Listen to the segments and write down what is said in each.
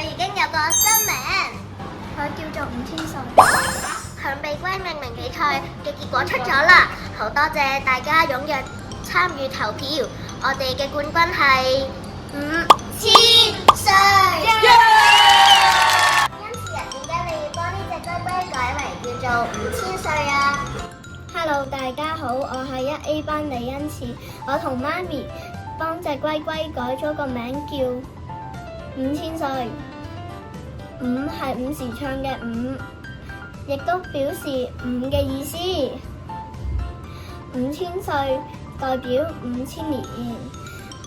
佢已經有個新名，佢叫做5000歲。強臂龜命名比賽嘅結果出咗啦，好多謝大家踴躍參與投票，我哋嘅冠軍係5000歲。因此啊，點解你要幫呢隻龜龜改為叫做5000歲啊？ Hello， 大家好，我係1A 班李恩慈，我同媽咪幫隻龜龜改咗個名叫5000歲。5係午時唱嘅5，亦都表示5嘅意思。5000歲代表5000年。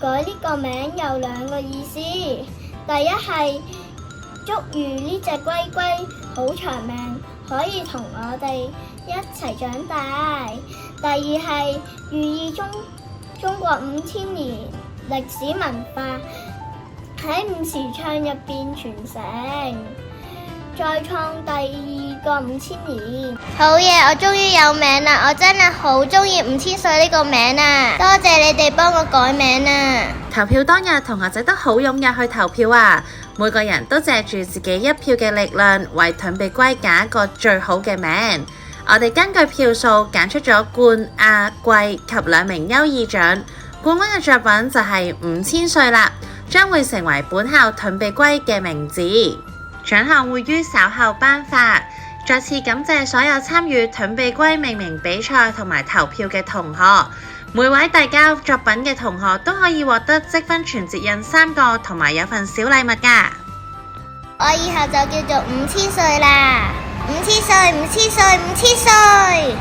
改呢個名有2個意思，第一係祝願呢隻龜龜好長命，可以同我哋一齊長大。第二係寓意中國5000年歷史文化喺午時唱入邊傳承，再創第2個5000年。好嘢，我終於有名啦！我真係好中意5000歲呢個名啊！多謝你哋幫我改名啊！投票當日，同學仔都好踴躍去投票啊！每個人都借住自己一票嘅力量，為盾臂龜揀一個最好嘅名。我哋根據票數揀出咗冠、亞、季及2名優異獎。冠軍嘅作品就係5000歲啦，將會成為本校盾臂龜嘅名字。獎項會於稍後頒發。再次感謝所有參與盾臂龜命名比賽同埋投票嘅同學。每位遞交作品嘅同學都可以獲得積分存摺印3個，同埋有份小禮物㗎。我以後就叫做5000歲啦！5000歲，5000歲，5000歲！